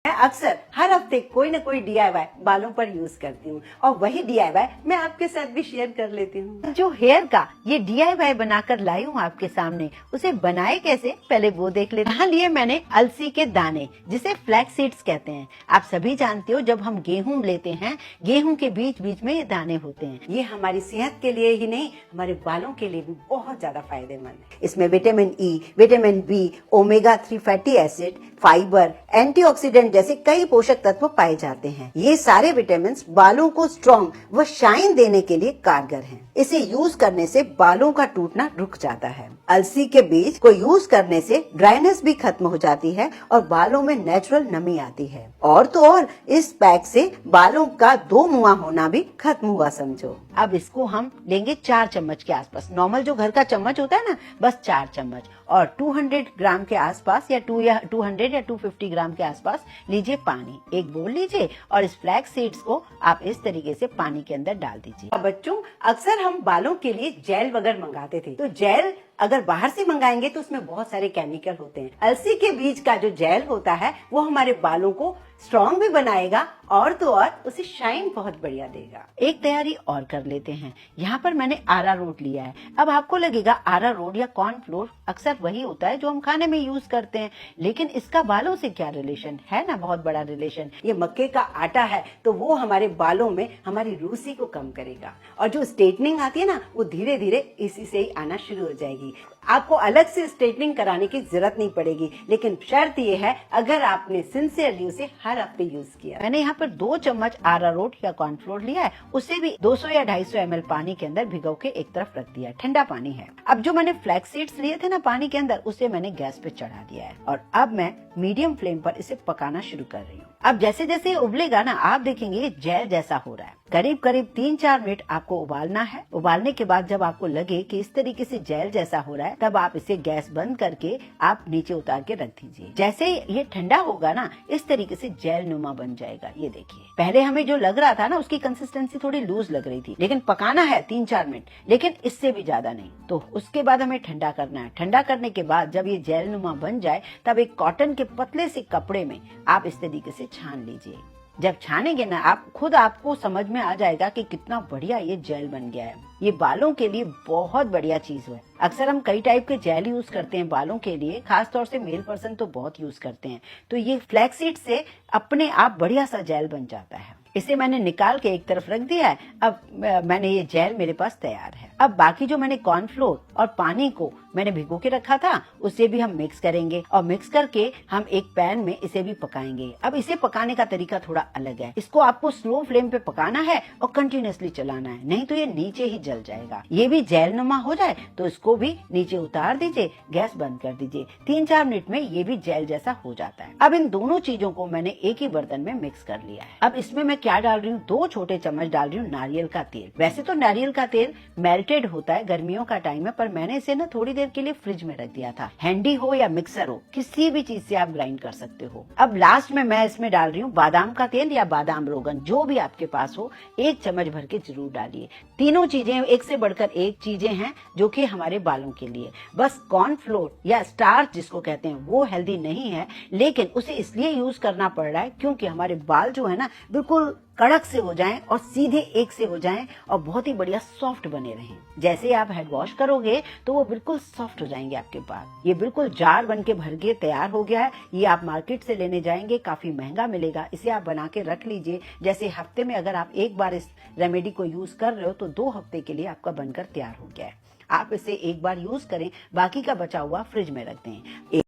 मैं अक्सर हर हफ्ते कोई न कोई DIY बालों पर यूज करती हूँ और वही DIY मैं आपके साथ भी शेयर कर लेती हूँ। जो हेयर का ये DIY बनाकर लाई हूँ आपके सामने, उसे बनाए कैसे पहले वो देख लेते हैं। यहाँ लिए मैंने अलसी के दाने, जिसे फ्लैक्स सीड्स कहते हैं। आप सभी जानते हो जब हम गेहूं लेते हैं, गेहूं के बीच बीच में ये दाने होते हैं। ये हमारी सेहत के लिए ही नहीं, हमारे बालों के लिए भी बहुत ज्यादा फायदेमंद है। इसमें vitamin E, vitamin B, omega 3 fatty acid, fibre, antioxidant जैसे कई पोषक तत्व पाए जाते हैं। ये सारे विटामिन बालों को स्ट्रॉन्ग व शाइन देने के लिए कारगर हैं। इसे यूज करने से बालों का टूटना रुक जाता है। अलसी के बीज को यूज करने से ड्राइनेस भी खत्म हो जाती है और बालों में नेचुरल नमी आती है। और तो और इस पैक से बालों का दो मुआ होना भी खत्म हुआ समझो। अब इसको हम लेंगे 4 चम्मच के आसपास। नॉर्मल जो घर का चम्मच होता है ना, बस 4 चम्मच। और 200 ग्राम के आसपास या 200 या 250 ग्राम के आसपास लीजिए पानी। एक बोल लीजिए और इस फ्लैक्स सीड्स को आप इस तरीके से पानी के अंदर डाल दीजिए। बच्चों, अक्सर हम बालों के लिए जेल वगैरह मंगाते थे, तो जेल अगर बाहर से मंगाएंगे तो उसमें बहुत सारे केमिकल होते हैं। अलसी के बीज का जो जेल होता है वो हमारे बालों को स्ट्रॉन्ग भी बनाएगा और तो और उसे शाइन बहुत बढ़िया देगा। एक तैयारी और कर लेते हैं। यहाँ पर मैंने अरारोट लिया है। अब आपको लगेगा अरारोट या कॉर्नफ्लोर अक्सर वही होता है जो हम खाने में यूज करते हैं, लेकिन इसका बालों से क्या रिलेशन है ना, बहुत बड़ा रिलेशन। ये मक्के का आटा है तो वो हमारे बालों में हमारी रूसी को कम करेगा और जो स्ट्रेटनिंग आती है ना, वो धीरे धीरे इसी से ही आना शुरू हो जाएगी। आपको अलग से स्ट्रेटनिंग कराने की जरूरत नहीं पड़ेगी, लेकिन शर्त ये है अगर आपने सिंसियरली उसे हर हफ्ते यूज किया। मैंने यहाँ पर 2 चम्मच अरारोट या कॉर्नफ्लोर लिया है, उसे भी 200 या 250 ml पानी के अंदर भिगो के एक तरफ रख दिया है। ठंडा पानी है। अब जो मैंने फ्लैक्स सीड्स लिए थे ना पानी के अंदर, उसे मैंने गैस पे चढ़ा दिया है और अब मैं मीडियम फ्लेम पर इसे पकाना शुरू कर रही हूँ। अब जैसे जैसे उबलेगा ना, आप देखेंगे जेल जैसा हो रहा है। करीब करीब 3-4 मिनट आपको उबालना है। उबालने के बाद जब आपको लगे कि इस तरीके से जेल जैसा हो रहा है, तब आप इसे गैस बंद करके आप नीचे उतार के रख दीजिए। जैसे ये ठंडा होगा ना, इस तरीके से जेल नुमा बन जाएगा। ये देखिए, पहले हमें जो लग रहा था ना, उसकी कंसिस्टेंसी थोड़ी लूज लग रही थी, लेकिन पकाना है 3-4 मिनट, लेकिन इससे भी ज्यादा नहीं। तो उसके बाद हमें ठंडा करना है। ठंडा करने के बाद जब ये जेल नुमा बन जाए, तब एक कॉटन के पतले से कपड़े में आप इस तरीके से छान लीजिए। जब छानेंगे ना, आपको समझ में आ जाएगा कि कितना बढ़िया ये जेल बन गया है। ये बालों के लिए बहुत बढ़िया चीज है। अक्सर हम कई टाइप के जेल यूज करते हैं बालों के लिए, खास तौर से मेल पर्सन तो बहुत यूज करते हैं। तो ये फ्लैक्स सीड से अपने आप बढ़िया सा जेल बन जाता है। इसे मैंने निकाल के एक तरफ रख दिया है। अब मैंने ये जेल मेरे पास तैयार है। अब बाकी जो मैंने कॉर्नफ्लोर और पानी को मैंने भिगो के रखा था, उसे भी हम मिक्स करेंगे और मिक्स करके हम एक पैन में इसे भी पकाएंगे। अब इसे पकाने का तरीका थोड़ा अलग है। इसको आपको स्लो फ्लेम पे पकाना है और कंटिन्यूअसली चलाना है, नहीं तो ये नीचे ही जल जाएगा। ये भी जेल नुमा हो जाए तो इसको भी नीचे उतार दीजिए, गैस बंद कर दीजिए। 3-4 मिनट में ये भी जेल जैसा हो जाता है। अब इन दोनों चीजों को मैंने एक ही बर्तन में मिक्स कर लिया है। अब इसमें मैं क्या डाल रही हूँ, 2 छोटे चम्मच डाल रही हूँ नारियल का तेल। वैसे तो नारियल का तेल मेल्टेड होता है, गर्मियों का टाइम है, पर मैंने इसे ना थोड़ी देर के लिए फ्रिज में रख दिया था। हैंडी हो या मिक्सर हो, किसी भी चीज से आप ग्राइंड कर सकते हो। अब लास्ट में मैं इसमें डाल रही हूँ बादाम का तेल या बादाम रोगन, जो भी आपके पास हो, 1 चम्मच भर के जरूर डालिए। तीनों चीजें एक से बढ़कर एक चीजें हैं जो कि हमारे बालों के लिए। बस कॉर्नफ्लोर या स्टार्च जिसको कहते हैं, वो हेल्दी नहीं है, लेकिन उसे इसलिए यूज करना पड़ रहा है क्योंकि हमारे बाल जो है ना, बिल्कुल कड़क से हो जाएं और सीधे एक से हो जाएं और बहुत ही बढ़िया सॉफ्ट बने रहें। जैसे आप हेड वॉश करोगे तो वो बिल्कुल सॉफ्ट हो जाएंगे आपके बाल। ये बिल्कुल जार बन के भर के तैयार हो गया है। ये आप मार्केट से लेने जाएंगे, काफी महंगा मिलेगा। इसे आप बना के रख लीजिए। जैसे हफ्ते में अगर आप एक बार इस रेमेडी को यूज कर रहे हो तो 2 हफ्ते के लिए आपका बनकर तैयार हो गया है। आप इसे एक बार यूज करें, बाकी का बचा हुआ फ्रिज में रख दें।